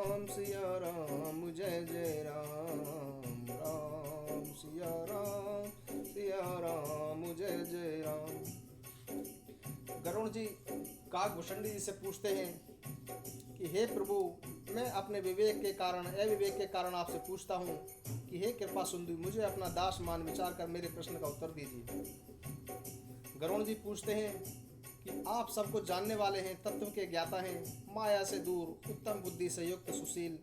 राम जय जय राम राम सिया राम जय जय राम। गरुड़ जी काकभूषणी जी से पूछते हैं कि हे प्रभु, मैं अपने विवेक के कारण अविवेक के कारण आपसे पूछता हूँ कि हे कृपा सुंदरी, मुझे अपना दास मान विचार कर मेरे प्रश्न का उत्तर दीजिए। गरुड़ जी पूछते हैं कि आप सबको जानने वाले हैं, तत्व के ज्ञाता हैं, माया से दूर, उत्तम बुद्धि से युक्त, सुशील,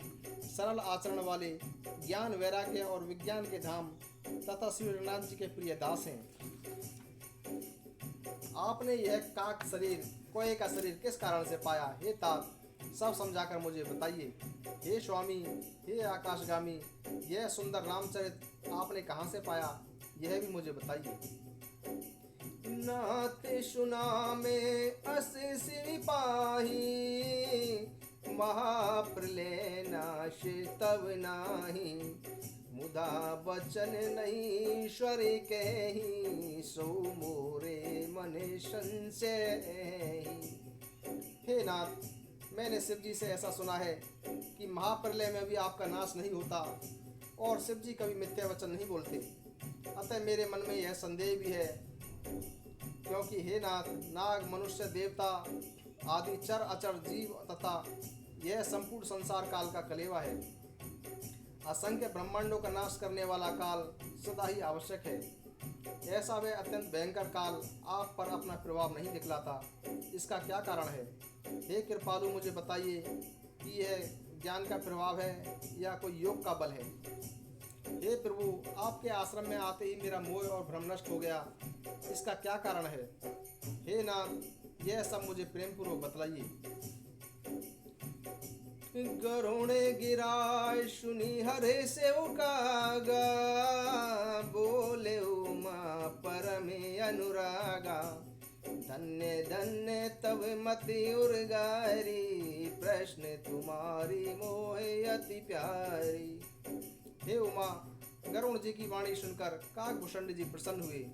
सरल आचरण वाले, ज्ञान वैराग्य और विज्ञान के धाम तथा श्री रघुनाथ जी के प्रिय दास हैं। आपने यह काक शरीर, कोए का शरीर किस कारण से पाया? हे तात, सब समझाकर मुझे बताइए। हे स्वामी, हे आकाशगामी, यह सुंदर रामचरित आपने कहाँ से पाया, यह भी मुझे बताइए। नाथ सुना में अस सिपाही, महाप्रलय नाश तब नाही, मुदा बचन नहीं ईश्वर कही, सो मोरे मन संशय। हे नाथ, मैंने शिव जी से ऐसा सुना है कि महाप्रलय में भी आपका नाश नहीं होता और शिव जी कभी मिथ्या वचन नहीं बोलते। अतः मेरे मन में यह संदेह भी है, क्योंकि हे नाथ, नाग, मनुष्य, देवता आदि चर अचर जीव तथा यह संपूर्ण संसार काल का कलेवा है। असंख्य ब्रह्मांडों का नाश करने वाला काल सदा ही आवश्यक है। ऐसा वह अत्यंत भयंकर काल आप पर अपना प्रभाव नहीं दिखलाता, इसका क्या कारण है? हे कृपालु, मुझे बताइए कि यह ज्ञान का प्रभाव है या कोई योग का बल है। हे प्रभु, आपके आश्रम में आते ही मेरा मोह और भ्रम नष्ट हो गया, इसका क्या कारण है? हे नाथ, यह सब मुझे प्रेम पूर्वक बतलाइए। गरुण गिराय सुनी हरे से उकागा, बोले उमा परमे अनुरागा, धन्य धन्य तब मति उर्गारी, प्रश्न तुम्हारी मोहे अति प्यारी। हे उमा, गरुण जी की वाणी सुनकर काकभूषणी जी प्रसन्न हुए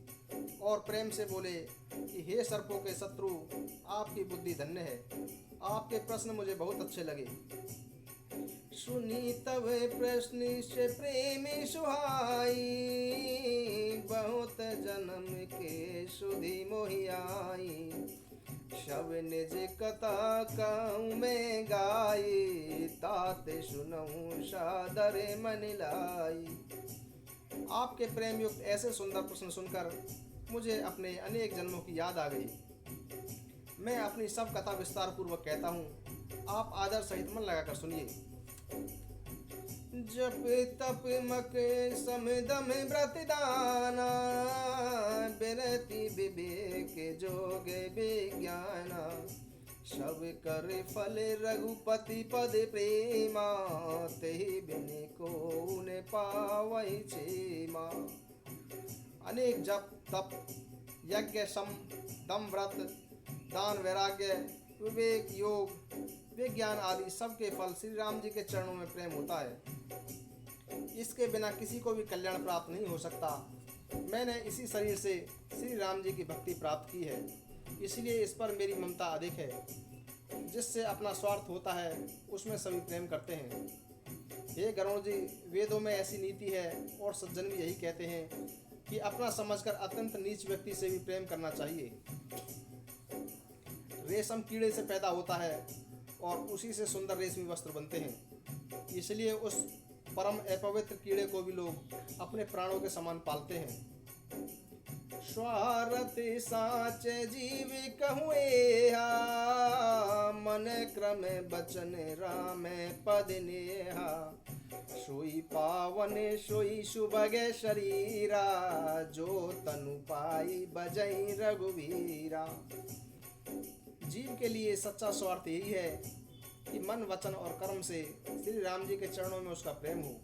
और प्रेम से बोले कि हे सर्पों के शत्रु, आपकी बुद्धि धन्य है, आपके प्रश्न मुझे बहुत अच्छे लगे। सुनी तब प्रश्न से प्रेमी सुहाई, बहुत जन्म के सुधि मोहि आई, शब निज कथा कहूँ मैं गाई, ताते सुनऊँ सादर मन लाई। आपके प्रेम युक्त ऐसे सुंदर प्रश्न सुनकर मुझे अपने अनेक जन्मों की याद आ गई। मैं अपनी सब कथा विस्तार पूर्वक कहता हूँ, आप आदर सहित मन लगाकर सुनिए। जप तप मक समदम व्रत दाना, बिरति विवेक जोग विज्ञाना, सब कर फल रघुपति पद प्रेमा, तेहि बिन को न पावै क्षेमा। अनेक जप तप यज्ञ सम दम व्रत दान वैराग्य विवेक योग विज्ञान आदि सबके फल श्री राम जी के चरणों में प्रेम होता है। इसके बिना किसी को भी कल्याण प्राप्त नहीं हो सकता। मैंने इसी शरीर से श्री राम जी की भक्ति प्राप्त की है, इसलिए इस पर मेरी ममता अधिक है। जिससे अपना स्वार्थ होता है उसमें सभी प्रेम करते हैं। हे गरुड़ जी, वेदों में ऐसी नीति है और सज्जन भी यही कहते हैं कि अपना समझकर अत्यंत नीच व्यक्ति से भी प्रेम करना चाहिए। रेशम कीड़े से पैदा होता है और उसी से सुंदर रेशमी वस्त्र बनते हैं, इसलिए उस परम अपवित्र कीड़े को भी लोग अपने प्राणों के समान पालते हैं। स्वार्थ साच जीव कहुए, मन क्रम बचन राम पद नेहा, सोई पावन सोई सुभगे शरीरा, जो तनु पाई बजई रघुवीरा। जीव के लिए सच्चा स्वार्थ यही है कि मन वचन और कर्म से श्री राम जी के चरणों में उसका प्रेम हो।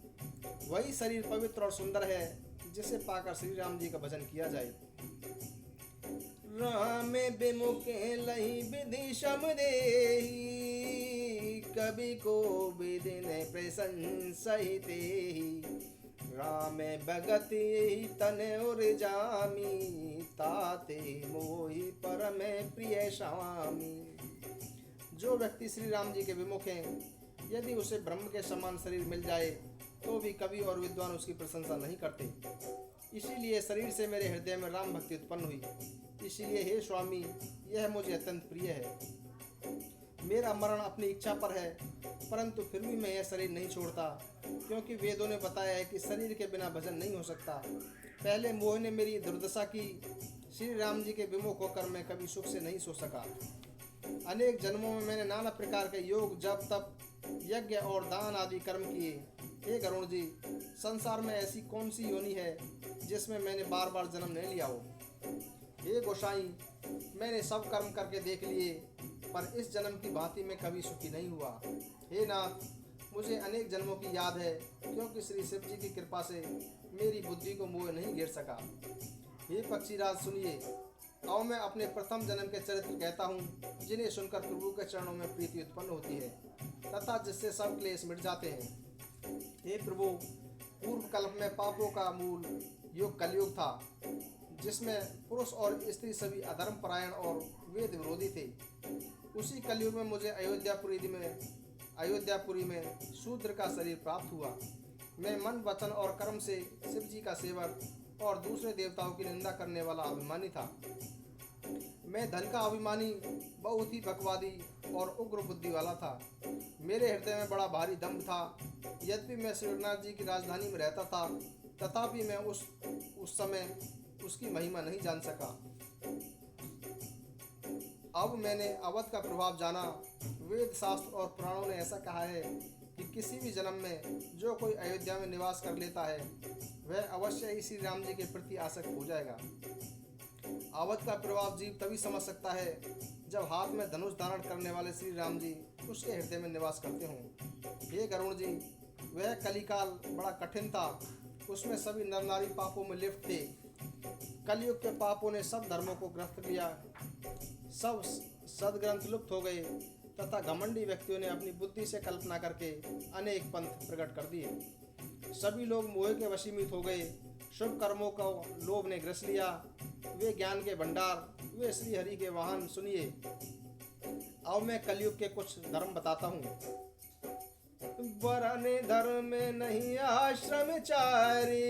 वही शरीर पवित्र और सुंदर है जिसे पाकर श्री राम जी का भजन किया जाए। राम विमुख लही विधि सम देहि, कवि को विधि न प्रशंसहि तेहि, राम भगत यही तन उर जामी, ताते मोहि परम प्रिय स्वामी। जो व्यक्ति श्री राम जी के विमुख हैं यदि उसे ब्रह्म के समान शरीर मिल जाए तो भी कवि और विद्वान उसकी प्रशंसा नहीं करते। इसीलिए शरीर से मेरे हृदय में राम भक्ति उत्पन्न हुई। इसीलिए हे स्वामी, यह मुझे अत्यंत प्रिय है। मेरा मरण अपनी इच्छा पर है, परंतु फिर भी मैं यह शरीर नहीं छोड़ता, क्योंकि वेदों ने बताया है कि शरीर के बिना भजन नहीं हो सकता। पहले मोह ने मेरी दुर्दशा की, श्री राम जी के विमुख होकर मैं कभी सुख से नहीं सो सका। अनेक जन्मों में मैंने नाना प्रकार के योग, जप, तप, यज्ञ और दान आदि कर्म किए। हे गरुण जी, संसार में ऐसी कौन सी योनि है जिसमें मैंने बार बार जन्म नहीं लिया हो। हे गोसाई, मैंने सब कर्म करके देख लिए, पर इस जन्म की भांति मैं कभी सुखी नहीं हुआ। हे नाथ, मुझे अनेक जन्मों की याद है, क्योंकि श्री शिव जी की कृपा से मेरी बुद्धि को मोह नहीं घेर सका। हे पक्षीराज सुनिए, अब मैं अपने प्रथम जन्म के चरित्र कहता हूँ, जिन्हें सुनकर प्रभु के चरणों में प्रीति उत्पन्न होती है तथा जिससे सब क्लेश मिट जाते हैं। हे प्रभु, पूर्व कल्प में पापों का मूल युग कलयुग था, जिसमें पुरुष और स्त्री सभी अधर्म परायण और वेद विरोधी थे। उसी कलयुग में मुझे अयोध्यापुरी में शूद्र का शरीर प्राप्त हुआ। मैं मन, वचन और कर्म से शिव जी का सेवक और दूसरे देवताओं की निंदा करने वाला अभिमानी था। मैं धन का अभिमानी, बहुत ही बकवादी और उग्र बुद्धि वाला था। मेरे हृदय में बड़ा भारी दम्भ था। यद्यपि मैं श्रीनाथ जी की राजधानी में रहता था, तथापि मैं उस समय उसकी महिमा नहीं जान सका। अब मैंने अवध का प्रभाव जाना। वेद, शास्त्र और पुराणों ने ऐसा कहा है कि किसी भी जन्म में जो कोई अयोध्या में निवास कर लेता है, वह अवश्य ही श्री राम जी के प्रति आसक्त हो जाएगा। अवध का प्रभाव जीव तभी समझ सकता है जब हाथ में धनुष धारण करने वाले श्री राम जी उसके हृदय में निवास करते हों। हे गरुण जी, वह कलिकाल बड़ा कठिन था। उसमें सभी नर नारी पापों में लिप्त थे। कलयुग के पापों ने सब धर्मों को ग्रस्त लिया, सब सदग्रंथ लुप्त हो गए तथा घमंडी व्यक्तियों ने अपनी बुद्धि से कल्पना करके अनेक पंथ प्रकट कर दिए। सभी लोग मोह के वशीभूत हो गए। शुभ कर्मों को लोभ ने ग्रस लिया। वे ज्ञान के भंडार, वे श्री हरि के वाहन। सुनिए, अब मैं कलयुग के कुछ धर्म बताता हूँ। वरन धर्म में नहीं आश्रमचारी,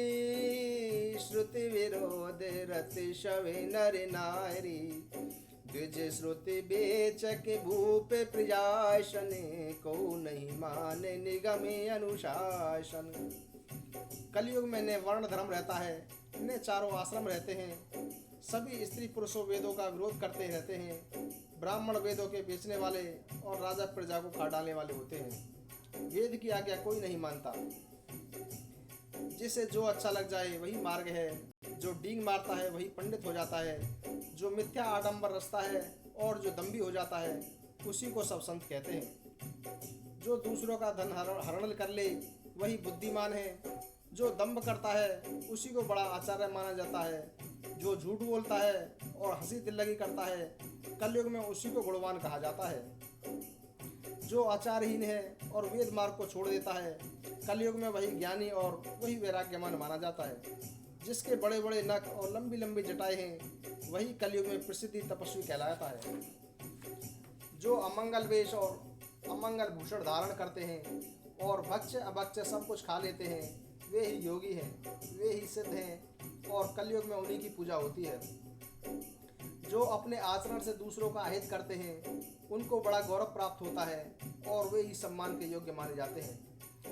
श्रुति विरोध रति शवे नर नारी, द्विज श्रुति बेचक भूप प्रियासन, को नहीं माने निगमे अनुशासन। कलयुग में ने वर्ण धर्म रहता है, इन्हें चारों आश्रम रहते हैं। सभी स्त्री पुरुषों वेदों का विरोध करते रहते हैं। ब्राह्मण वेदों के बेचने वाले और राजा प्रजा को खा डालने वाले होते हैं। वेद की आज्ञा कोई नहीं मानता। जिसे जो अच्छा लग जाए वही मार्ग है। जो डींग मारता है वही पंडित हो जाता है। जो मिथ्या आडंबर रचता है और जो दंभी हो जाता है, उसी को सब संत कहते हैं। जो दूसरों का धन हरण कर ले वही बुद्धिमान है। जो दंभ करता है उसी को बड़ा आचार्य माना जाता है। जो झूठ बोलता है और हंसी दिल्लगी करता है, कलयुग में उसी को गुणवान कहा जाता है। जो आचारहीन है और वेद मार्ग को छोड़ देता है, कलयुग में वही ज्ञानी और वही वैराग्यमान माना जाता है। जिसके बड़े बड़े नख और लंबी लंबी जटाएं हैं, वही कलयुग में प्रसिद्धि तपस्वी कहलाता है। जो अमंगल वेश और अमंगल भूषण धारण करते हैं और भक्ष्य अभक्ष्य सब कुछ खा लेते हैं, वे ही योगी हैं, वे ही सिद्ध हैं और कलयुग में उन्हीं की पूजा होती है। जो अपने आचरण से दूसरों का अहित करते हैं, उनको बड़ा गौरव प्राप्त होता है और वे ही सम्मान के योग्य माने जाते हैं।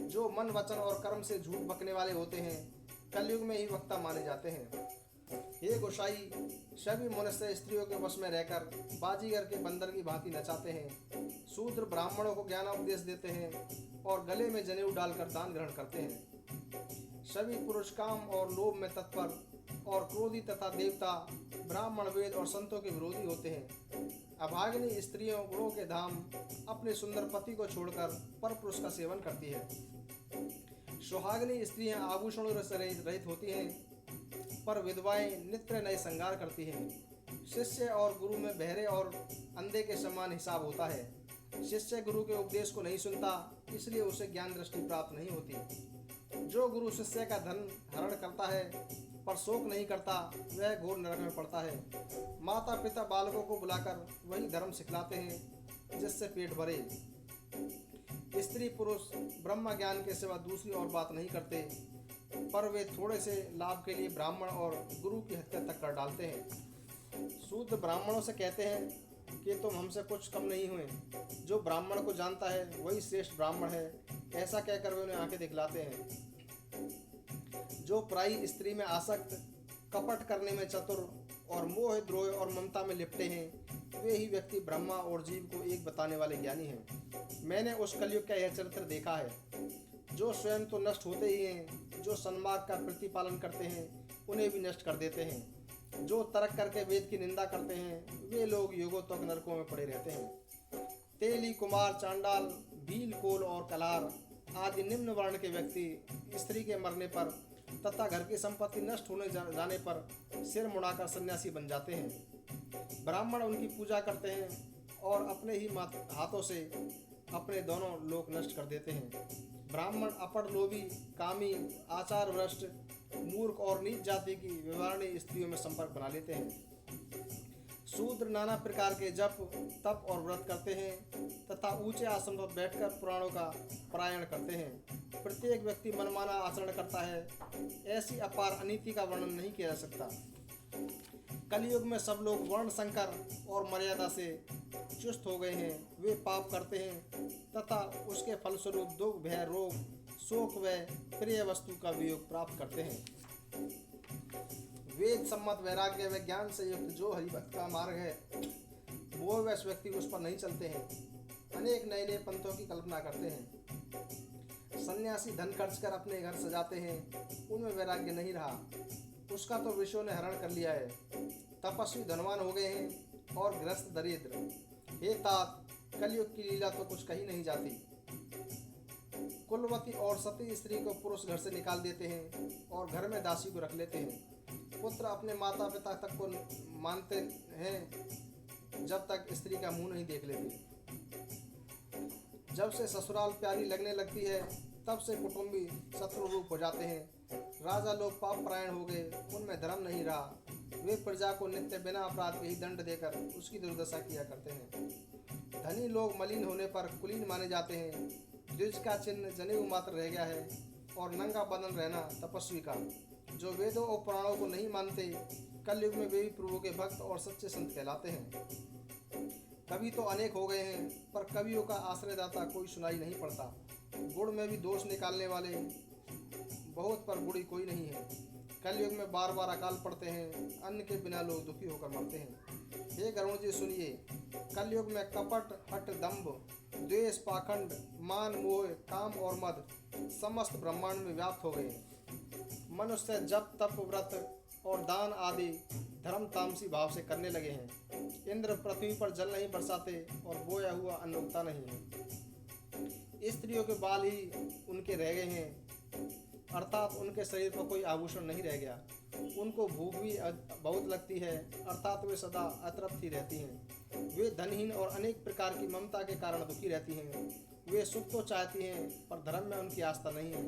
जो मन, वचन और कर्म से झूठ बकने वाले होते हैं, कलयुग में ही वक्ता माने जाते हैं। हे गोसाई, सभी मनुष्य स्त्रियों के वश में रहकर बाजीगर के बंदर की भांति नचाते हैं। शूद्र ब्राह्मणों को ज्ञानोपदेश देते हैं और गले में जनेऊ डालकर दान ग्रहण करते हैं। सभी पुरुष काम और लोभ में तत्पर और क्रोधी तथा देवता, ब्राह्मण, वेद और संतों के विरोधी होते हैं। अभागिनी स्त्रियों गुणों के धाम अपने सुंदर पति को छोड़कर पर पुरुष का सेवन करती है। सुहागिनी स्त्रियां आभूषणों से रहित होती हैं, पर विधवाएं नित्य नए श्रृंगार करती हैं। शिष्य और गुरु में बहरे और अंधे के समान हिसाब होता है। शिष्य गुरु के उपदेश को नहीं सुनता, इसलिए उसे ज्ञान दृष्टि प्राप्त नहीं होती। जो गुरु शिष्य का धन हरण करता है पर शोक नहीं करता, वह घोर नरक में पड़ता है। माता पिता बालकों को बुलाकर वही धर्म सिखलाते हैं जिससे पेट भरे। स्त्री पुरुष ब्रह्म ज्ञान के सिवा दूसरी और बात नहीं करते, पर वे थोड़े से लाभ के लिए ब्राह्मण और गुरु की हत्या तक कर डालते हैं। शूद्र ब्राह्मणों से कहते हैं कि तुम हमसे कुछ कम नहीं हुए, जो ब्राह्मण को जानता है वही श्रेष्ठ ब्राह्मण है, ऐसा कहकर वे उन्हें आंखें दिखलाते हैं। जो पराई स्त्री में आसक्त, कपट करने में चतुर और मोह द्रोह और ममता में लिपटे हैं, वे ही व्यक्ति ब्रह्मा और जीव को एक बताने वाले ज्ञानी हैं। मैंने उस कलयुग का यह चरित्र देखा है। जो स्वयं तो नष्ट होते ही हैं, जो सन्मार्ग का प्रतिपालन करते हैं उन्हें भी नष्ट कर देते हैं। जो तर्क करके वेद की निंदा करते हैं, वे लोग युगों तक नरकों में पड़े रहते हैं। तेली, कुमार, चांडाल, भील, कोल और कलार आदि निम्न वर्ण के व्यक्ति स्त्री के मरने पर तथा घर की संपत्ति नष्ट होने जाने पर सिर मुड़ाकर सन्यासी बन जाते हैं। ब्राह्मण उनकी पूजा करते हैं और अपने ही हाथों से अपने दोनों लोक नष्ट कर देते हैं। ब्राह्मण अपड़, लोभी, कामी, आचार भ्रष्ट, मूर्ख और नीच जाति की व्यवहारिणी स्त्रियों में संपर्क बना लेते हैं। शूद्र नाना प्रकार के जप, तप और व्रत करते हैं तथा ऊंचे आसन पर बैठकर पुराणों का पारायण करते हैं। प्रत्येक व्यक्ति मनमाना आचरण करता है। ऐसी अपार अनीति का वर्णन नहीं किया जा सकता। कलयुग में सब लोग वर्ण संकर और मर्यादा से चुस्त हो गए हैं। वे पाप करते हैं तथा उसके फलस्वरूप दुख, भय, रोग, शोक व प्रिय वस्तु का वियोग प्राप्त करते हैं। वेद सम्मत वैराग्य व ज्ञान से युक्त जो हरिभक्त का मार्ग है, वो वैसे व्यक्ति उस पर नहीं चलते हैं। अनेक नए नए पंथों की कल्पना करते हैं। सन्यासी धन खर्च कर अपने घर सजाते हैं, उनमें वैराग्य नहीं रहा, उसका तो विषयों ने हरण कर लिया है। तपस्वी धनवान हो गए हैं और गृहस्थ दरिद्र। हे तात, कलयुग की लीला तो कुछ कही नहीं जाती। कुलवती और सती स्त्री को पुरुष घर से निकाल देते हैं और घर में दासी को रख लेते हैं। पुत्र अपने माता पिता तक को मानते हैं जब तक स्त्री का मुंह नहीं देख लेते। जब से ससुराल प्यारी लगने लगती है, तब से कुटुंबी शत्रु रूप हो जाते हैं। राजा लोग पाप परायण हो गए, उनमें धर्म नहीं रहा। वे प्रजा को नित्य बिना अपराध के ही दंड देकर उसकी दुर्दशा किया करते हैं। धनी लोग मलिन होने पर कुलीन माने जाते हैं। द्विज का चिन्ह जनेऊ मात्र रह गया है और नंगा बदन रहना तपस्वी का। जो वेदों और पुराणों को नहीं मानते, कलयुग में वे भी प्रभु के भक्त और सच्चे संत कहलाते हैं। कवि तो अनेक हो गए हैं, पर कवियों का आश्रयदाता कोई सुनाई नहीं पड़ता। गुण में भी दोष निकालने वाले बहुत, पर गुणी कोई नहीं है। कलयुग में बार बार अकाल पड़ते हैं, अन्न के बिना लोग दुखी होकर मरते हैं। हे गरुण जी सुनिए, कलयुग में कपट, हठ, दंभ, द्वेष, पाखंड, मान, मोह, काम और मद समस्त ब्रह्मांड में व्याप्त हो गए। मनुष्य जप, तप, व्रत और दान आदि धर्म तामसी भाव से करने लगे हैं। इंद्र पृथ्वी पर जल नहीं बरसाते और बोया हुआ अन्न उगता नहीं है। स्त्रियों के बाल ही उनके रह गए हैं, अर्थात उनके शरीर पर कोई आभूषण नहीं रह गया। उनको भूख भी बहुत लगती है, अर्थात वे सदा अतृप्त ही रहती हैं। वे धनहीन और अनेक प्रकार की ममता के कारण दुखी रहती हैं। वे सुख तो चाहती हैं, पर धर्म में उनकी आस्था नहीं है।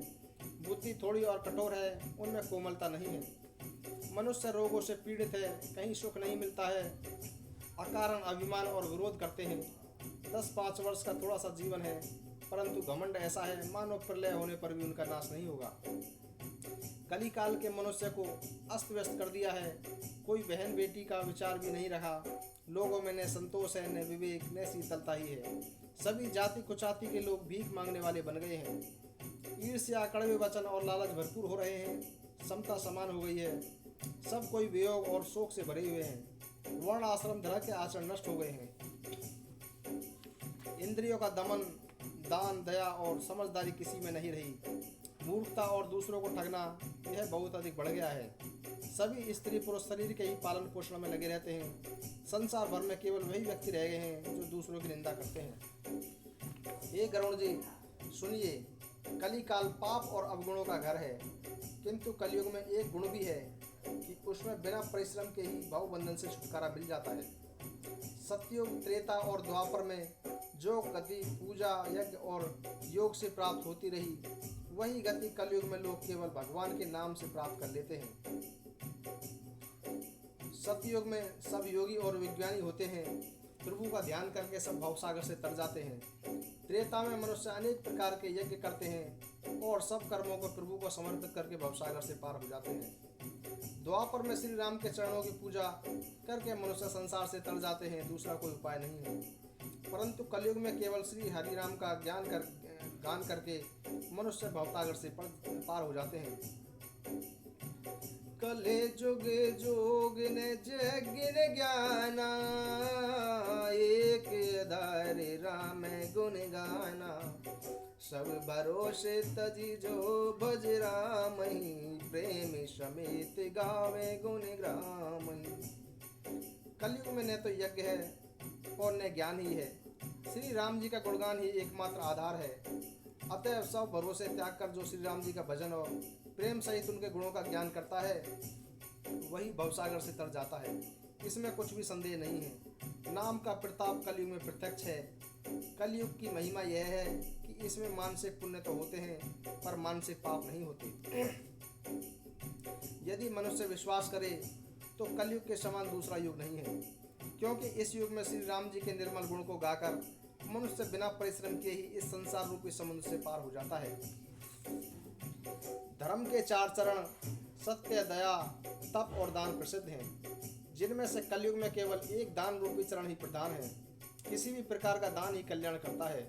बुद्धि थोड़ी और कठोर है, उनमें कोमलता नहीं है। मनुष्य रोगों से पीड़ित है, कहीं सुख नहीं मिलता है। अकारण अभिमान और विरोध करते हैं। 10-5 वर्ष का थोड़ा सा जीवन है, परंतु घमंड ऐसा है मानो प्रलय होने पर भी उनका नाश नहीं होगा। कली काल के मनुष्य को अस्त व्यस्त कर दिया है। कोई बहन बेटी का विचार भी नहीं रहा। लोगों में न संतोष है, न विवेक, न शीतलता ही है। सभी जाति कुचाति के लोग भीख मांगने वाले बन गए हैं। ईर्ष्या, कड़वे वचन और लालच भरपूर हो रहे हैं। समता समान हो गई है। सब कोई वियोग और शोक से भरे हुए हैं। वर्ण, आश्रम, धर्म के आचरण नष्ट हो गए हैं। इंद्रियों का दमन, दान, दया और समझदारी किसी में नहीं रही। मूर्खता और दूसरों को ठगना यह बहुत अधिक बढ़ गया है। सभी स्त्री पुरुष शरीर के ही पालन पोषण में लगे रहते हैं। संसार भर में केवल वही व्यक्ति रह गए हैं जो दूसरों की निंदा करते हैं। हे गरुण जी सुनिए, कली काल पाप और अवगुणों का घर है, किंतु कलयुग में एक गुण भी है कि उसमें बिना परिश्रम के ही भाव बंधन से छुटकारा मिल जाता है। सतयुग, त्रेता और द्वापर में जो गति पूजा, यज्ञ और योग से प्राप्त होती रही, वही गति कलयुग में लोग केवल भगवान के नाम से प्राप्त कर लेते हैं। सतयुग में सब योगी और विज्ञानी होते हैं। प्रभु का ध्यान करके सब भवसागर से तर जाते हैं। त्रेता में मनुष्य अनेक प्रकार के यज्ञ करते हैं और सब कर्मों को प्रभु को समर्पित करके भवसागर से पार हो जाते हैं। द्वापर में श्री राम के चरणों की पूजा करके मनुष्य संसार से तर जाते हैं, दूसरा कोई उपाय नहीं है। परंतु कलयुग में केवल श्री हरि राम का गान करके मनुष्य भवसागर से पार हो जाते हैं। कले जुगे जोगिने जगिने ज्ञाना, एक आधार राम गुण गाना। सब भरोसे तजी जो भज राम, प्रेम समेत गावे गुण ग्राम। कलयुग में न तो यज्ञ है और न ज्ञान ही है, श्री राम जी का गुणगान ही एकमात्र आधार है। अतः सब भरोसे त्याग कर जो श्री राम जी का भजन और प्रेम सहित उनके गुणों का ज्ञान करता है, वही भवसागर से तर जाता है। इसमें कुछ भी संदेह नहीं है। नाम का प्रताप कलयुग में प्रत्यक्ष है। कलयुग की महिमा यह है कि इसमें मानसिक पुण्य तो होते हैं पर मानसिक पाप नहीं होते। यदि मनुष्य विश्वास करे तो कलयुग के समान दूसरा युग नहीं है, क्योंकि इस युग में श्री राम जी के निर्मल गुण को गाकर मनुष्य बिना परिश्रम किए ही इस संसार रूपी समुद्र से पार हो जाता है। धर्म के 4 चरण सत्य, दया, तप और दान प्रसिद्ध हैं, जिनमें से कलयुग में केवल एक दान रूपी चरण ही प्रधान है। किसी भी प्रकार का दान ही कल्याण करता है।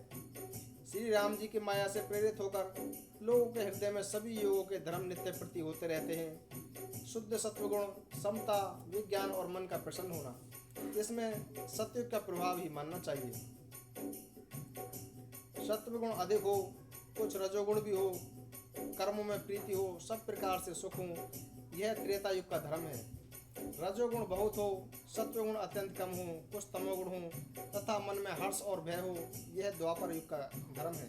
श्री राम जी की माया से प्रेरित होकर लोगों के हृदय में सभी युगों के धर्म नित्य प्रति होते रहते हैं। शुद्ध सत्वगुण, समता, विज्ञान और मन का प्रसन्न होना, इसमें सत्युग का प्रभाव ही मानना चाहिए। सत्वगुण अधिक हो, कुछ रजोगुण भी हो, कर्मों में प्रीति हो, सब प्रकार से सुख हो, यह त्रेता युग का धर्म है। रजोगुण बहुत हो, सत्वगुण अत्यंत कम हो, कुछ तमोगुण हो तथा मन में हर्ष और भय हो, यह द्वापर युग का धर्म है।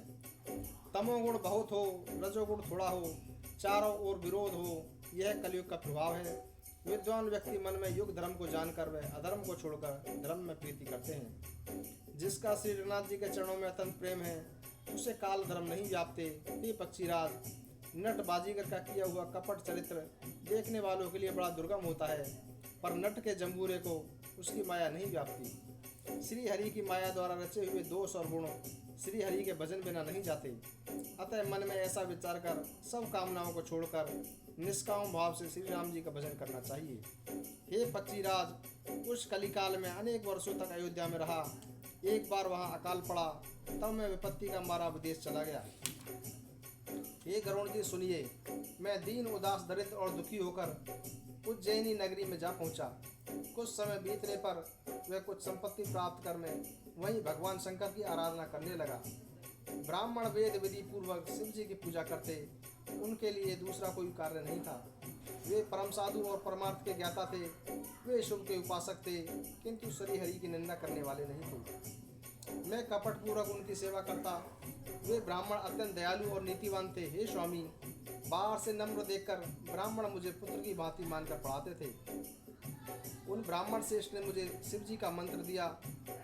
तमोगुण बहुत हो, रजोगुण थोड़ा हो, चारों ओर विरोध हो, यह कलयुग का प्रभाव है। विद्वान व्यक्ति मन में युग धर्म को जानकर वह अधर्म को छोड़कर धर्म में प्रीति करते हैं। जिसका श्री रघुनाथ जी के चरणों में अत्यंत प्रेम है, उसे काल धर्म नहीं व्यापते। हे पक्षीराज, नट बाजीगर का किया हुआ कपट चरित्र देखने वालों के लिए बड़ा दुर्गम होता है, पर नट के जंबूरे को उसकी माया नहीं व्यापती। श्री हरि की माया द्वारा रचे हुए दोष और गुण श्री हरि के भजन बिना नहीं जाते। अतः मन में ऐसा विचार कर सब कामनाओं को छोड़कर निष्काम भाव से श्री राम जी का भजन करना चाहिए। हे पक्षीराज, उस कलिकाल में अनेक वर्षों तक अयोध्या में रहा। एक बार वहां अकाल पड़ा, तब मैं विपत्ति का मारा विदेश चला गया। हे गरुण जी सुनिए, मैं दीन, उदास, दरिद्र और दुखी होकर उज्जैनी नगरी में जा पहुंचा। कुछ समय बीतने पर वह कुछ संपत्ति प्राप्त कर मैं वहीं भगवान शंकर की आराधना करने लगा। ब्राह्मण वेद विधि पूर्वक शिव जी की पूजा करते, उनके लिए दूसरा कोई कार्य नहीं था। वे परम साधु और परमार्थ के ज्ञाता थे। वे शुभ के उपासक थे, किंतु श्री हरि की निंदा करने वाले नहीं थे। मैं कपट पूर्वक उनकी सेवा करता। वे ब्राह्मण अत्यंत दयालु और नीतिवान थे। हे स्वामी, बाहर से नम्र देखकर ब्राह्मण मुझे पुत्र की भांति मानकर पढ़ाते थे। उन ब्राह्मण श्रेष्ठ ने मुझे शिव जी का मंत्र दिया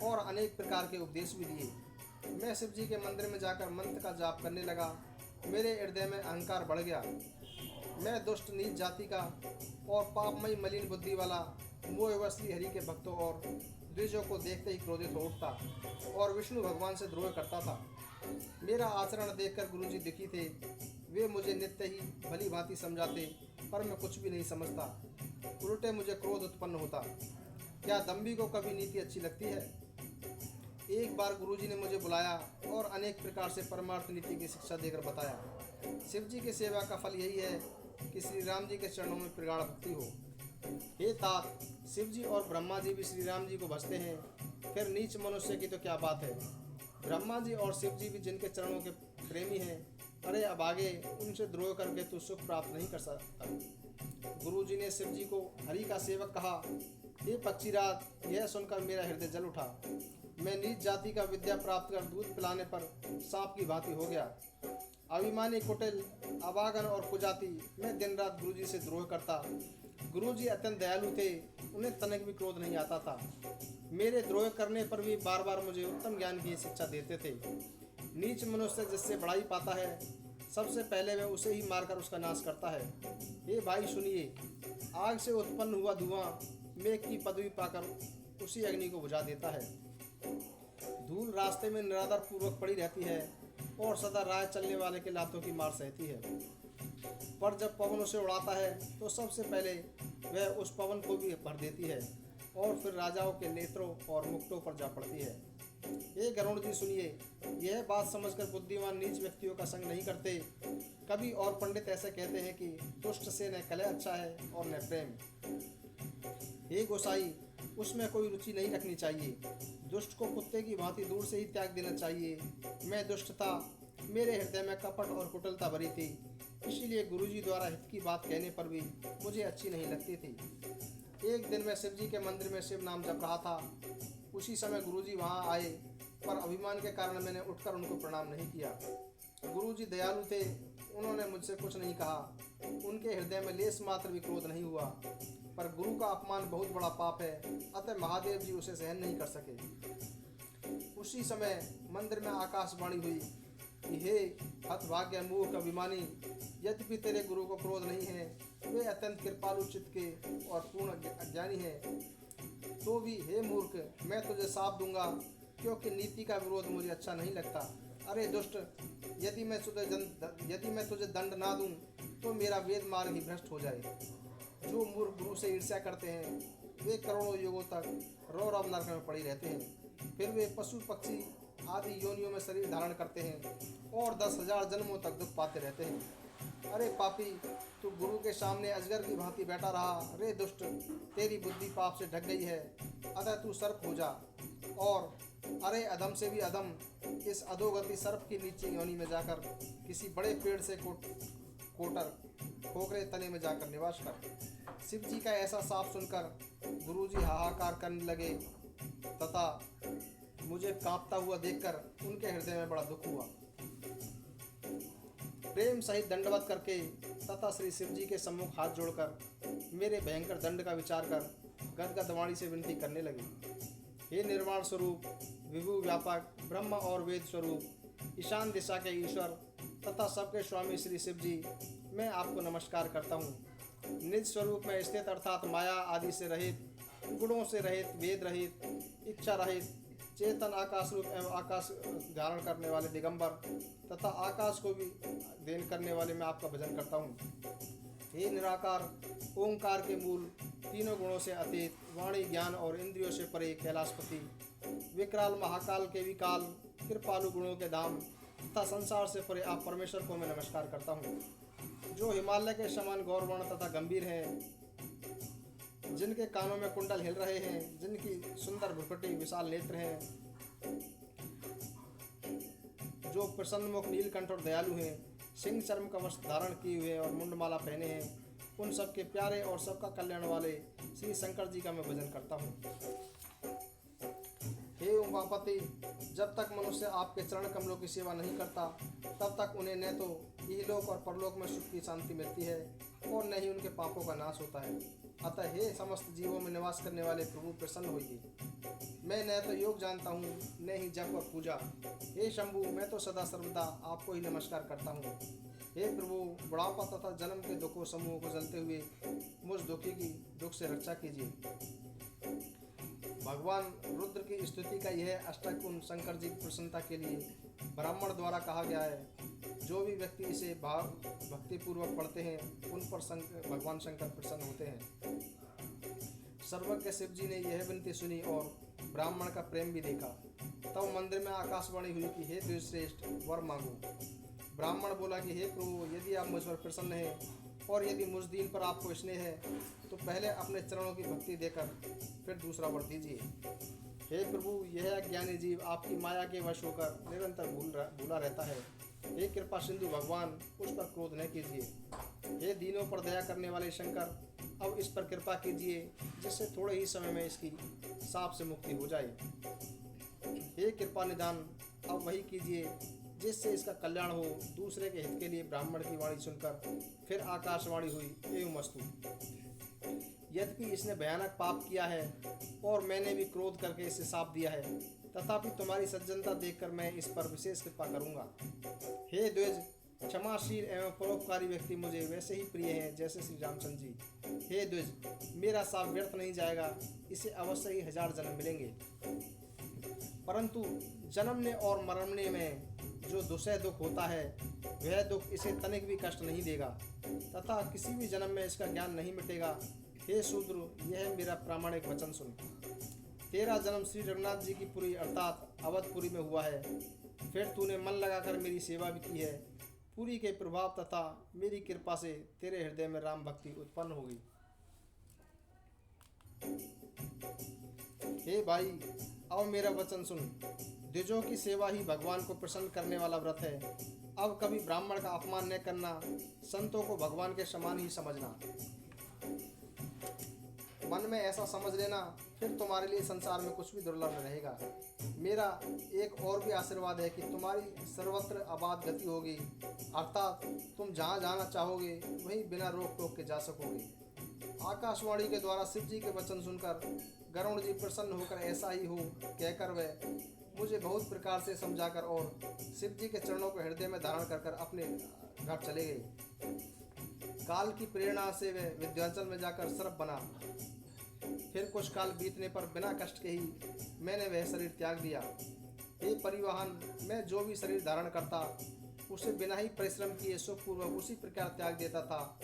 और अनेक प्रकार के उपदेश भी दिए। मैं शिव जी के मंदिर में जाकर मंत्र का जाप करने लगा। मेरे हृदय में अहंकार बढ़ गया। मैं दुष्ट नीच जाति का और पापमयी मलिन बुद्धि वाला मोह श्री हरि के भक्तों और द्विजों को देखते ही क्रोधित हो उठता और विष्णु भगवान से द्रोह करता था। मेरा आचरण देखकर गुरुजी दुखी थे। वे मुझे नित्य ही भली भांति समझाते, पर मैं कुछ भी नहीं समझता। उल्टे मुझे क्रोध उत्पन्न होता। क्या दम्भी को कभी नीति अच्छी लगती है? एक बार गुरुजी ने मुझे बुलाया और अनेक प्रकार से परमार्थ नीति की शिक्षा देकर बताया। शिव जी की सेवा का फल यही है कि श्री राम जी के चरणों में प्रगाढ़ भक्ति हो। हे तात, शिव जी और ब्रह्मा जी भी श्री राम जी को भजते हैं, फिर नीच मनुष्य की तो क्या बात है। ब्रह्मा जी और शिव जी भी जिनके चरणों के प्रेमी हैं, अरे अब आगे उनसे द्रोह करके तू सुख प्राप्त नहीं कर सकता। गुरु जी ने शिव जी को हरि का सेवक कहा। हे पक्षीराज, यह सुनकर मेरा हृदय जल उठा। मैं नीच जाति का विद्या प्राप्त कर दूध पिलाने पर सांप की भांति हो गया। अभिमानी, कुटिल, अभागन और कुजाति, मैं दिन रात गुरुजी से द्रोह करता। गुरुजी अत्यंत दयालु थे, उन्हें तनिक भी क्रोध नहीं आता था। मेरे द्रोह करने पर भी बार बार मुझे उत्तम ज्ञान की शिक्षा देते थे। नीच मनुष्य जिससे बड़ाई पाता है, सबसे पहले वह उसे ही मारकर उसका नाश करता है। हे भाई सुनिए, आग से उत्पन्न हुआ धुआं मेघ की पदवी पाकर उसी अग्नि को बुझा देता है। धूल रास्ते में निरादर पूर्वक पड़ी रहती है और सदा राह चलने वाले के लातों की मार सहती है। पर जब पवन उसे उड़ाता है तो सबसे पहले वह उस पवन को भी भर देती है और फिर राजाओं के नेत्रों और मुकुटों पर जा पड़ती है। हे गरुड़ जी सुनिए, यह बात समझकर बुद्धिमान नीच व्यक्तियों का संग नहीं करते। कवि और पंडित ऐसे कहते हैं कि दुष्ट से न कलह अच्छा है और न प्रेम। हे गोसाई, उसमें कोई रुचि नहीं रखनी चाहिए। दुष्ट को कुत्ते की भांति दूर से ही त्याग देना चाहिए। मैं दुष्ट था, मेरे हृदय में कपट और कुटिलता भरी थी, इसीलिए गुरुजी द्वारा हित की बात कहने पर भी मुझे अच्छी नहीं लगती थी। एक दिन मैं शिव जी के मंदिर में शिव नाम जप रहा था। उसी समय गुरुजी वहां आए, पर अभिमान के कारण मैंने उठकर उनको प्रणाम नहीं किया। गुरुजी दयालु थे, उन्होंने मुझसे कुछ नहीं कहा। उनके हृदय में लेस मात्र भी क्रोध नहीं हुआ। पर गुरु का अपमान बहुत बड़ा पाप है, अतः महादेव जी उसे सहन नहीं कर सके। उसी समय मंदिर में आकाशवाणी हुई कि हे हतभाग्य मूर्ख अभिमानी, यद्यपि तेरे गुरु को क्रोध नहीं है, वे अत्यंत कृपालु चित्त के और पूर्ण अज्ञानी है, तो भी हे मूर्ख, मैं तुझे शाप दूंगा, क्योंकि नीति का विरोध मुझे अच्छा नहीं लगता। अरे दुष्ट, यदि मैं तुझे दंड ना दूं तो मेरा वेद मार्ग ही भ्रष्ट हो जाए। जो मूर्ख गुरु से ईर्ष्या करते हैं वे करोड़ों युगों तक रौरव नरक में पड़े रहते हैं। फिर वे पशु पक्षी आदि योनियों में शरीर धारण करते हैं और 10,000 जन्मों तक दुख पाते रहते हैं। अरे पापी, तू गुरु के सामने अजगर की भांति बैठा रहा। रे दुष्ट, तेरी बुद्धि पाप से ढक गई है, अतः तू सर्प हो जा। और अरे अधम से भी अधम, इस अधोगति सर्प की नीचे योनि में जाकर किसी बड़े पेड़ से कोटर खोखले तने में जाकर निवास कर। शिव जी का ऐसा साफ सुनकर गुरुजी हाहाकार करने लगे तथा मुझे कांपता हुआ देखकर उनके हृदय में बड़ा दुख हुआ। प्रेम सहित दंडवत करके तथा श्री शिव जी के सम्मुख हाथ जोड़कर मेरे भयंकर दंड का विचार कर गदगद वाणी से विनती करने लगे। हे निर्वाण स्वरूप, विभु व्यापक, ब्रह्म और वेद स्वरूप, ईशान दिशा के ईश्वर तथा सबके स्वामी श्री शिव जी, मैं आपको नमस्कार करता हूँ। निज स्वरूप में स्थित अर्थात माया आदि से रहित, गुणों से रहित, वेद रहित, इच्छा रहित, चेतन आकाश रूप एवं आकाश धारण करने वाले दिगंबर तथा आकाश को भी देन करने वाले मैं आपका भजन करता हूँ। हे निराकार, ओंकार के मूल, तीनों गुणों से अतीत, वाणी ज्ञान और इंद्रियों से परे कैलाशपति, विकराल महाकाल के विकाल, कृपालु गुणों के धाम तथा संसार से परे आप परमेश्वर को मैं नमस्कार करता हूँ, जो हिमालय के समान गौरवर्ण तथा गंभीर हैं, जिनके कानों में कुंडल हिल रहे हैं, जिनकी सुंदर भ्रुकुटी विशाल नेत्र हैं, जो प्रसन्न मुख नीलकंठ और दयालु हैं, सिंह चर्म का वस्त्र धारण किए हुए और मुंडमाला पहने हैं, उन सबके प्यारे और सबका कल्याण वाले श्री शंकर जी का मैं भजन करता हूँ। हे उमापति, जब तक मनुष्य आपके चरण कमलों की सेवा नहीं करता तब तक उन्हें न तो इहलोक और परलोक में सुख की शांति मिलती है और न ही उनके पापों का नाश होता है। अतः हे समस्त जीवों में निवास करने वाले प्रभु, प्रसन्न होइए। मैं न तो योग जानता हूँ न ही जप और पूजा। हे शंभु, मैं तो सदा सर्वदा आपको ही नमस्कार करता हूँ। हे प्रभु, बुढ़ापा तथा जन्म के दुखों समूह को जलते हुए मुझ दुखी की दुख से रक्षा कीजिए। भगवान रुद्र की स्तुति का यह अष्टक शंकर जी की प्रसन्नता के लिए ब्राह्मण द्वारा कहा गया है। जो भी व्यक्ति इसे भाव भक्तिपूर्वक पढ़ते हैं उन पर भगवान शंकर प्रसन्न होते हैं। सर्वज्ञ शिव जी ने यह विनती सुनी और ब्राह्मण का प्रेम भी देखा। तब मंदिर में आकाशवाणी हुई कि हे द्विजश्रेष्ठ, वर मांगो। ब्राह्मण बोला कि हे प्रभु, यदि आप मुझ पर प्रसन्न हैं और यदि मुझ दीन पर आपको स्नेह है तो पहले अपने चरणों की भक्ति देकर फिर दूसरा वर दीजिए। हे प्रभु, यह अज्ञानी जीव आपकी माया के वश होकर निरंतर भूला रहता है। हे कृपा सिंधु भगवान, उस पर क्रोध न कीजिए। हे दीनों पर दया करने वाले शंकर, अब इस पर कृपा कीजिए जिससे थोड़े ही समय में इसकी शाप से मुक्ति हो जाए। हे कृपा निदान, अब वही कीजिए जिससे इसका कल्याण हो। दूसरे के हित के लिए ब्राह्मण की वाणी सुनकर फिर आकाशवाणी हुई, एवं वस्तु, यद्यपि इसने भयानक पाप किया है और मैंने भी क्रोध करके इसे शाप दिया है, तथापि तुम्हारी सज्जनता देखकर मैं इस पर विशेष कृपा करूंगा। हे द्विज, क्षमाशील एवं परोपकारी व्यक्ति मुझे वैसे ही प्रिय हैं जैसे श्री रामचंद्र जी। हे द्विज, मेरा शाप व्यर्थ नहीं जाएगा, इसे अवश्य ही 1000 जन्म मिलेंगे। परंतु जन्मने और मरने में जो दुसह दुख होता है वह दुख इसे तनिक भी कष्ट नहीं देगा तथा किसी भी जन्म में इसका ज्ञान नहीं मिटेगा। हे शूद्र, यह मेरा प्रामाणिक वचन सुन। तेरा जन्म श्री रघुनाथ जी की पुरी अर्थात अवधपुरी में हुआ है। फिर तूने मन लगाकर मेरी सेवा भी की है। पुरी के प्रभाव तथा मेरी कृपा से तेरे हृदय में राम भक्ति उत्पन्न होगी। हे भाई, अब मेरा वचन सुन। द्विजों की सेवा ही भगवान को प्रसन्न करने वाला व्रत है। अब कभी ब्राह्मण का अपमान न करना, संतों को भगवान के समान ही समझना। मन में ऐसा समझ लेना, फिर तुम्हारे लिए संसार में कुछ भी दुर्लभ न रहेगा। मेरा एक और भी आशीर्वाद है कि तुम्हारी सर्वत्र आबाद गति होगी, अर्थात तुम जहाँ जाना चाहोगे वहीं बिना रोक टोक के जा सकोगे। आकाशवाणी के द्वारा शिव जी के वचन सुनकर गरुड़ जी प्रसन्न होकर ऐसा ही हो कहकर वे मुझे बहुत प्रकार से समझाकर और शिव जी के चरणों को हृदय में धारण कर कर अपने घर चले गए। काल की प्रेरणा से वे विंध्याचल में जाकर सर्प बना। फिर कुछ काल बीतने पर बिना कष्ट के ही मैंने वह शरीर त्याग दिया। हे परिवहन, मैं जो भी शरीर धारण करता उसे बिना ही परिश्रम किए सुखपूर्वक उसी प्रकार त्याग देता था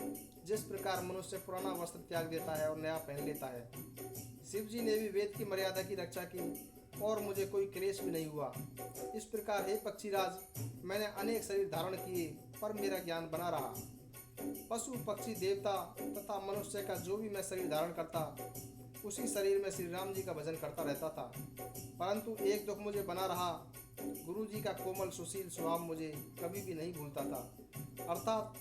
जिस प्रकार मनुष्य पुराना वस्त्र त्याग देता है और नया पहन लेता है। शिव जी ने भी वेद की मर्यादा की रक्षा की और मुझे कोई क्लेश भी नहीं हुआ। इस प्रकार हे पक्षीराज, मैंने अनेक शरीर धारण किए पर मेरा ज्ञान बना रहा। पशु पक्षी देवता तथा मनुष्य का जो भी मैं शरीर धारण करता उसी शरीर में श्री राम जी का भजन करता रहता था। परंतु एक दुख मुझे बना रहा, गुरु जी का कोमल सुशील स्वभाव मुझे कभी भी नहीं भूलता था। अर्थात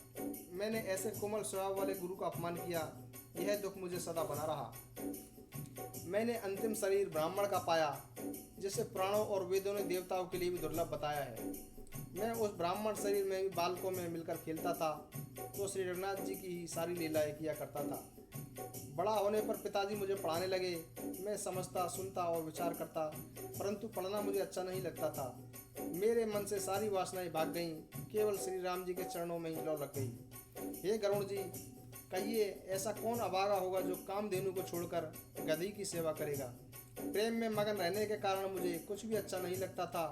मैंने ऐसे कोमल स्वभाव वाले गुरु का अपमान किया, यह दुख मुझे सदा बना रहा। मैंने अंतिम शरीर ब्राह्मण का पाया जिसे पुराणों और वेदों ने देवताओं के लिए भी दुर्लभ बताया है। मैं उस ब्राह्मण शरीर में भी बालकों में मिलकर खेलता था तो श्री रघुनाथ जी की ही सारी लीलाएं किया करता था। बड़ा होने पर पिताजी मुझे पढ़ाने लगे। मैं समझता, सुनता और विचार करता, परंतु पढ़ना मुझे अच्छा नहीं लगता था। मेरे मन से सारी वासनाएं भाग गईं, केवल श्री राम जी के चरणों में ही लौ लग गई। हे गरुड़ जी, कहिए ऐसा कौन अभागा होगा जो कामधेनु को छोड़कर गधी की सेवा करेगा। प्रेम में मगन रहने के कारण मुझे कुछ भी अच्छा नहीं लगता था।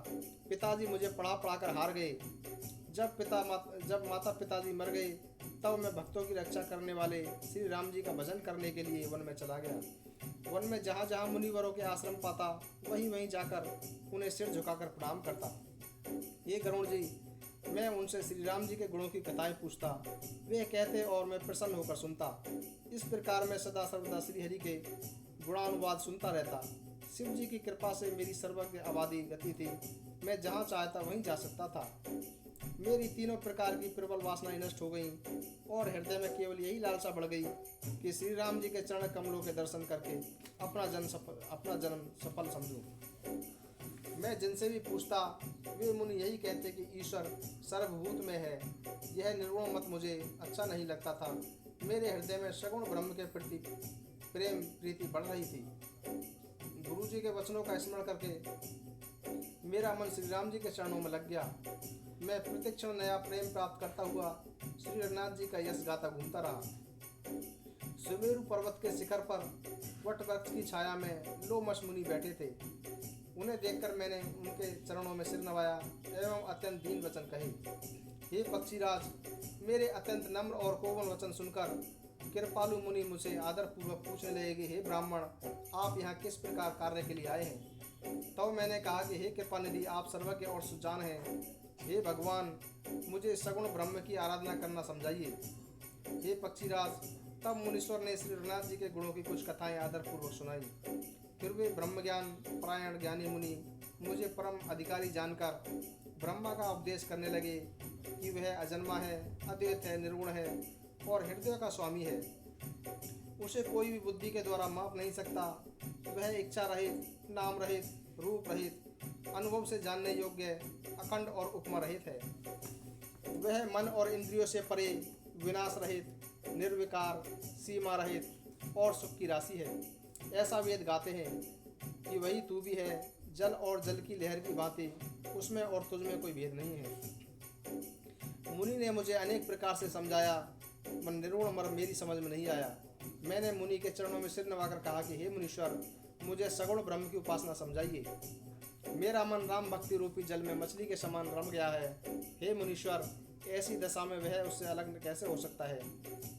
पिताजी मुझे पढ़ा पढ़ाकर हार गए। जब माता पिताजी मर गए तब मैं भक्तों की रक्षा करने वाले श्री राम जी का भजन करने के लिए वन में चला गया। वन में जहाँ जहाँ मुनिवरों के आश्रम पाता वहीं वहीं जाकर उन्हें सिर झुकाकर प्रणाम करता। ये गरुड़ जी, मैं उनसे श्री राम जी के गुणों की कथाएं पूछता, वे कहते और मैं प्रसन्न होकर सुनता। इस प्रकार मैं सदा सर्वदा श्री हरि के गुणानुवाद सुनता रहता। शिव जी की कृपा से मेरी सर्वज्ञ आबादी गति थी। मैं जहाँ चाहता वहीं जा सकता था। मेरी तीनों प्रकार की प्रबल वासनाएं नष्ट हो गईं और हृदय में केवल यही लालसा बढ़ गई कि श्री राम जी के चरण कमलों के दर्शन करके अपना जन्म सफल समझूं। मैं जिनसे भी पूछता वे मुनि यही कहते कि ईश्वर सर्वभूत में है। यह निर्गुण मत मुझे अच्छा नहीं लगता था। मेरे हृदय में सगुण ब्रह्म के प्रति प्रेम प्रीति बढ़ रही थी। गुरु जी के वचनों का स्मरण करके मेरा मन श्री राम जी के चरणों में लग गया। मैं प्रतिक्षण नया प्रेम प्राप्त करता हुआ श्री रघुनाथ जी का यश गाता घूमता रहा। सुमेरु पर्वत के शिखर पर वट वृक्ष की छाया में लोमश मुनि बैठे थे। उन्हें देखकर मैंने उनके चरणों में सिर नवाया एवं अत्यंत दीन वचन कहे। हे पक्षीराज, मेरे अत्यंत नम्र और कोमल वचन सुनकर कृपालु मुनि मुझे आदरपूर्वक पूछने लगे, हे ब्राह्मण, आप यहाँ किस प्रकार कार्य के लिए आए हैं। तो मैंने कहा कि हे कृपानिधि, आप सर्वज्ञ और सुजान हैं। हे भगवान, मुझे सगुण ब्रह्म की आराधना करना समझाइए। हे पक्षीराज, तब मुनीश्वर ने श्री रघुनाथ जी के गुणों की कुछ कथाएं आदरपूर्वक सुनाई। फिर वे ब्रह्मज्ञान परायण ज्ञानी मुनि मुझे परम अधिकारी जानकर ब्रह्मा का उपदेश करने लगे कि वह अजन्मा है, अद्वैत है, निर्गुण है और हृदय का स्वामी है। उसे कोई भी बुद्धि के द्वारा माप नहीं सकता। वह इच्छा रहित, नाम रहित, रूप रहित, अनुभव से जानने योग्य, अखंड और उपमा रहित है। वह मन और इंद्रियों से परे, विनाश रहित, निर्विकार, सीमा रहित और सुख की राशि है। ऐसा वेद गाते हैं कि वही तू भी है। जल और जल की लहर की भांति उसमें और तुझ में कोई भेद नहीं है। मुनि ने मुझे अनेक प्रकार से समझाया, मन निर्गुण मर्म मेरी समझ में नहीं आया। मैंने मुनि के चरणों में सिर नवाकर कहा कि हे मुनीश्वर, मुझे सगुण ब्रह्म की उपासना समझाइए। मेरा मन राम भक्ति रूपी जल में मछली के समान रम गया है। हे मुनीश्वर, ऐसी दशा में वह उससे अलग कैसे हो सकता है?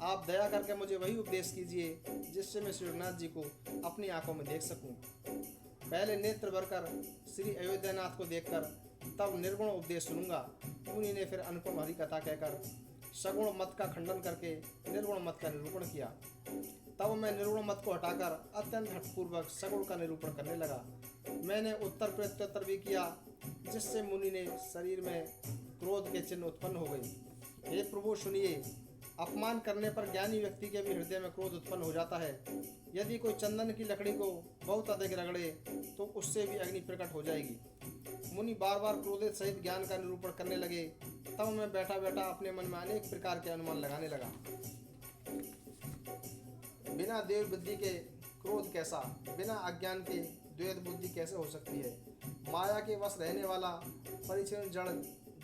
आप दया करके मुझे वही उपदेश कीजिए जिससे मैं श्री रघुनाथ जी को अपनी आंखों में देख सकूं। पहले नेत्र भरकर श्री अयोध्यानाथ को देखकर तब निर्गुण उपदेश सुनूंगा। मुनि ने फिर अनुपम हरि कथा कहकर सगुण मत का खंडन करके निर्गुण मत का निरूपण किया। तब मैं निर्गुण मत को हटाकर अत्यंत हठपूर्वक सगुण का निरूपण करने लगा। मैंने उत्तर प्रत्युत्तर भी किया, जिससे मुनि ने शरीर में क्रोध के चिन्ह उत्पन्न हो गई। हे प्रभु सुनिए, अपमान करने पर ज्ञानी व्यक्ति के भी हृदय में क्रोध उत्पन्न हो जाता है। यदि कोई चंदन की लकड़ी को बहुत अधिक रगड़े तो उससे भी अग्नि प्रकट हो जाएगी। मुनि बार बार क्रोधित सहित ज्ञान का निरूपण करने लगे। तब मैं बैठा बैठा अपने मन में अनेक प्रकार के अनुमान लगाने लगा। बिना देव बुद्धि के क्रोध कैसा? बिना अज्ञान के द्वैत बुद्धि कैसे हो सकती है? माया के वश रहने वाला परिच्छिन्न जड़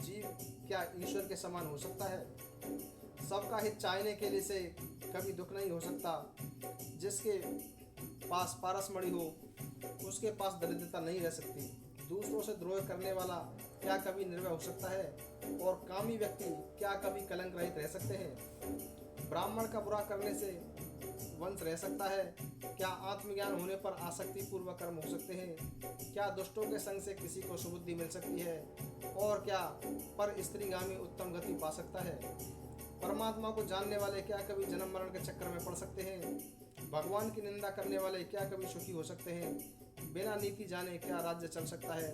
जीव क्या ईश्वर के समान हो सकता है? सबका हित चाहने के लिए से कभी दुख नहीं हो सकता। जिसके पास पारसमणि हो उसके पास दरिद्रता नहीं रह सकती। दूसरों से द्रोह करने वाला क्या कभी निर्भय हो सकता है? और कामी व्यक्ति क्या कभी कलंक रहित रह सकते हैं? ब्राह्मण का बुरा करने से वंश रह सकता है? क्या आत्मज्ञान होने पर आसक्ति पूर्वक कर्म हो सकते हैं? क्या दुष्टों के संग से किसी को सुबुद्धि मिल सकती है? और क्या पर स्त्रीगामी उत्तम गति पा सकता है? परमात्मा को जानने वाले क्या कभी जन्म मरण के चक्कर में पड़ सकते हैं? भगवान की निंदा करने वाले क्या कभी सुखी हो सकते हैं? बिना नीति जाने क्या राज्य चल सकता है?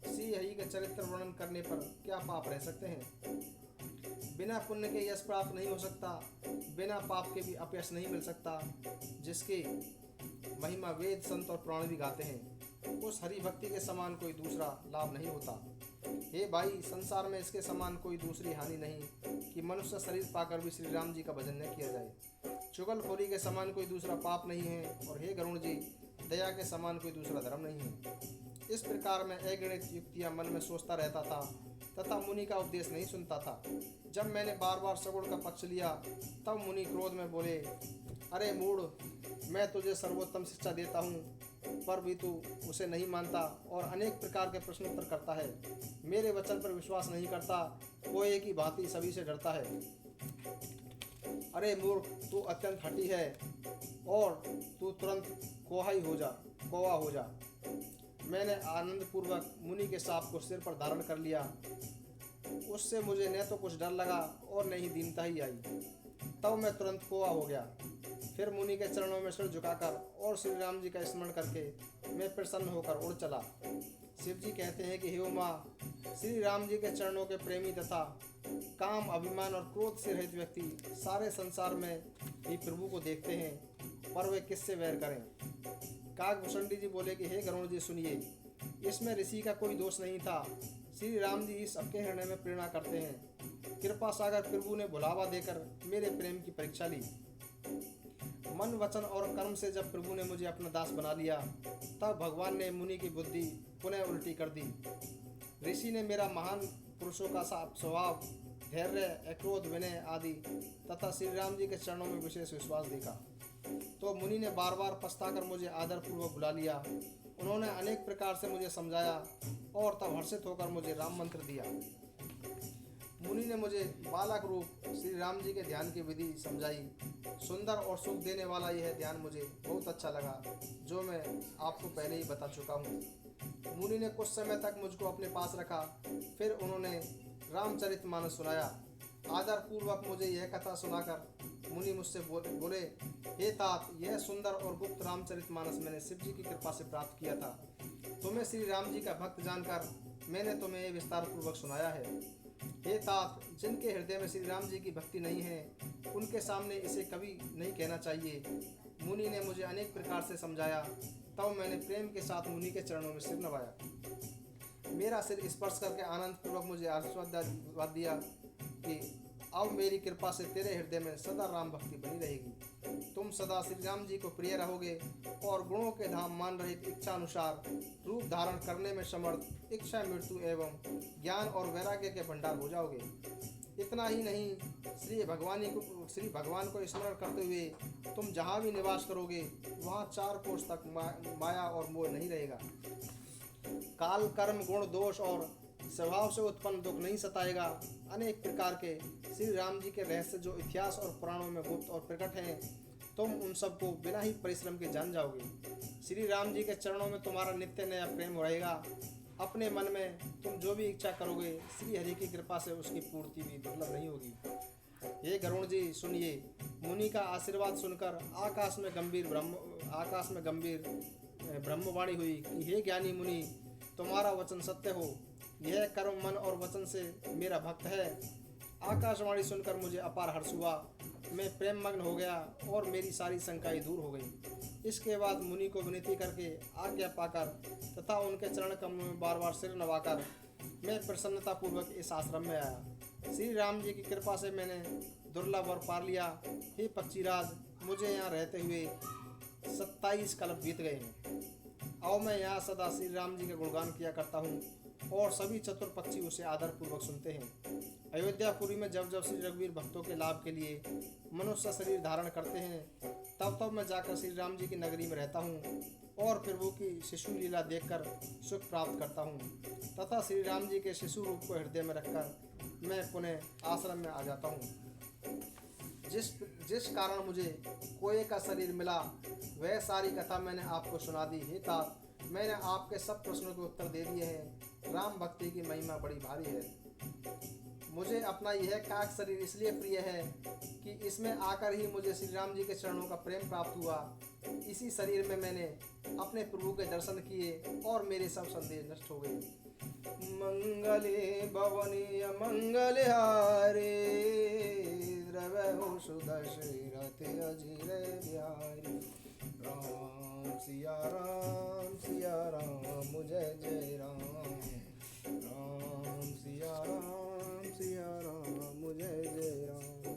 श्री हरि के चरित्र वर्णन करने पर क्या पाप रह सकते हैं? बिना पुण्य के यश प्राप्त नहीं हो सकता, बिना पाप के भी अपयश नहीं मिल सकता। जिसकी महिमा वेद संत और पुराण भी गाते हैं, उस हरि भक्ति के समान कोई दूसरा लाभ नहीं होता। हे भाई, संसार में इसके समान कोई दूसरी हानि नहीं कि मनुष्य शरीर पाकर भी श्री राम जी का भजन न किया जाए। चुगलखोरी के समान कोई दूसरा पाप नहीं है। और हे गरुण जी, दया के समान कोई दूसरा धर्म नहीं है। इस प्रकार मैं अगणित युक्तियां मन में सोचता रहता था तथा मुनि का उपदेश नहीं सुनता था। जब मैंने बार बार सगुण का पक्ष लिया तब मुनि क्रोध में बोले, अरे मूढ़, मैं तुझे सर्वोत्तम शिक्षा देता हूँ, पर भी तू उसे नहीं मानता और अनेक प्रकार के प्रश्नोत्तर करता है। मेरे वचन पर विश्वास नहीं करता, कोए की भांति सभी से डरता है। अरे मूर्ख, तू अत्यंत हठी है और तू तुरंत कोवा हो जा। मैंने आनंद पूर्वक मुनि के साप को सिर पर धारण कर लिया। उससे मुझे न तो कुछ डर लगा और न ही दीनता ही आई। तब मैं तुरंत कोवा हो गया। फिर मुनि के चरणों में सिर झुकाकर और श्री राम जी का स्मरण करके मैं प्रसन्न होकर उड़ चला। शिव जी कहते हैं कि हे उमा, श्री राम जी के चरणों के प्रेमी तथा काम, अभिमान और क्रोध से रहित व्यक्ति सारे संसार में ही प्रभु को देखते हैं, पर वे किससे वैर करें? काकभूषणी जी बोले कि हे गरुण जी सुनिए, इसमें ऋषि का कोई दोष नहीं था। श्री राम जी सबके हृदय में प्रेरणा करते हैं। कृपा सागर प्रभु ने बुलावा देकर मेरे प्रेम की परीक्षा ली। मन, वचन और कर्म से जब प्रभु ने मुझे अपना दास बना लिया तब भगवान ने मुनि की बुद्धि पुनः उल्टी कर दी। ऋषि ने मेरा महान पुरुषों का स्वभाव, धैर्य, अक्रोध, विनय आदि तथा श्री राम जी के चरणों में विशेष विश्वास देखा तो मुनि ने बार बार पछताकर मुझे आदरपूर्वक बुला लिया। उन्होंने अनेक प्रकार से मुझे समझाया और तब हर्षित होकर मुझे राम मंत्र दिया। मुनि ने मुझे बालक रूप श्री राम जी के ध्यान की विधि समझाई। सुंदर और सुख देने वाला यह ध्यान मुझे बहुत अच्छा लगा, जो मैं आपको पहले ही बता चुका हूँ। मुनि ने कुछ समय तक मुझको अपने पास रखा। फिर उन्होंने रामचरितमानस सुनाया। आदर पूर्वक मुझे यह कथा सुनाकर मुनि मुझसे बोले, हे तात, यह सुंदर और गुप्त रामचरितमानस मैंने शिव जी की कृपा से प्राप्त किया था। तुम्हें श्री राम जी का भक्त जानकर मैंने तुम्हें ये विस्तार पूर्वक सुनाया है। हे तात, जिनके हृदय में श्री राम जी की भक्ति नहीं है उनके सामने इसे कभी नहीं कहना चाहिए। मुनि ने मुझे अनेक प्रकार से समझाया। तब मैंने प्रेम के साथ मुनि के चरणों में सिर नवाया। मेरा सिर स्पर्श करके आनंद पूर्वक मुझे आशीर्वाद दिया कि अब मेरी कृपा से तेरे हृदय में सदा राम भक्ति बनी रहेगी। तुम सदा श्री राम जी को प्रिय रहोगे और गुणों के धाम मान रहित इच्छा अनुसार रूप धारण करने में समर्थ, इच्छा, मृत्यु एवं ज्ञान और वैराग्य के भंडार हो जाओगे। इतना ही नहीं, श्री भगवान को स्मरण करते हुए तुम जहाँ भी निवास करोगे वहाँ 4 कोस तक माया और मोह नहीं रहेगा। काल कर्म गुण दोष और स्वभाव से उत्पन्न दुख नहीं सताएगा। अनेक प्रकार के श्री राम जी के रहस्य जो इतिहास और पुराणों में गुप्त और प्रकट हैं, तुम उन सबको बिना ही परिश्रम के जान जाओगे। श्री राम जी के चरणों में तुम्हारा नित्य नया प्रेम रहेगा। अपने मन में तुम जो भी इच्छा करोगे, श्री हरि की कृपा से उसकी पूर्ति भी दुर्लभ नहीं होगी। हे गरुण जी सुनिए। मुनि का आशीर्वाद सुनकर आकाश में गंभीर ब्रह्मवाणी हुई कि हे ज्ञानी मुनि, तुम्हारा वचन सत्य हो। यह कर्म मन और वचन से मेरा भक्त है। आकाशवाणी सुनकर मुझे अपार हर्ष हुआ। मैं प्रेम मग्न हो गया और मेरी सारी शंकाएं दूर हो गई। इसके बाद मुनि को विनती करके आज्ञा पाकर तथा उनके चरण कमलों में बार बार सिर नवाकर मैं प्रसन्नतापूर्वक इस आश्रम में आया। श्री राम जी की कृपा से मैंने दुर्लभ वर पा लिया। हे पक्षीराज, मुझे यहाँ रहते हुए 27 कल्प बीत गए हैं। और मैं यहाँ सदा श्री राम जी का गुणगान किया करता हूँ और सभी चतुर पक्षी उसे आदरपूर्वक सुनते हैं। अयोध्यापुरी में जब जब श्री रघुवीर भक्तों के लाभ के लिए मनुष्य शरीर धारण करते हैं, तब तब मैं जाकर श्री राम जी की नगरी में रहता हूँ और प्रभु की शिशु लीला देखकर सुख प्राप्त करता हूँ तथा श्री राम जी के शिशु रूप को हृदय में रखकर मैं पुनः आश्रम में आ जाता हूँ। जिस कारण मुझे कोए का शरीर मिला, वह सारी कथा मैंने आपको सुना दी। हे तात, मैंने आपके सब प्रश्नों के उत्तर दे दिए हैं। राम भक्ति की महिमा बड़ी भारी है। मुझे अपना यह काक शरीर इसलिए प्रिय है कि इसमें आकर ही मुझे श्री राम जी के चरणों का प्रेम प्राप्त हुआ। इसी शरीर में मैंने अपने प्रभु के दर्शन किए और मेरे सब संदेह नष्ट हो गए। मंगले भवनीय मंगल हारे, द्रवहु सुदशरथ अजिर बिहारी। राम सिया राम जय जय राम। राम सिया राम जय जय राम।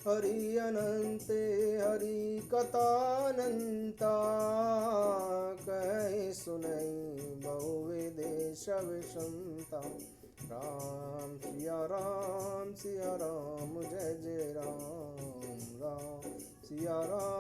हरि अनंते हरि कथानंता, कहे सुनई बहुविदेश विषंता। राम सिया राम जय जय राम। राम सिया राम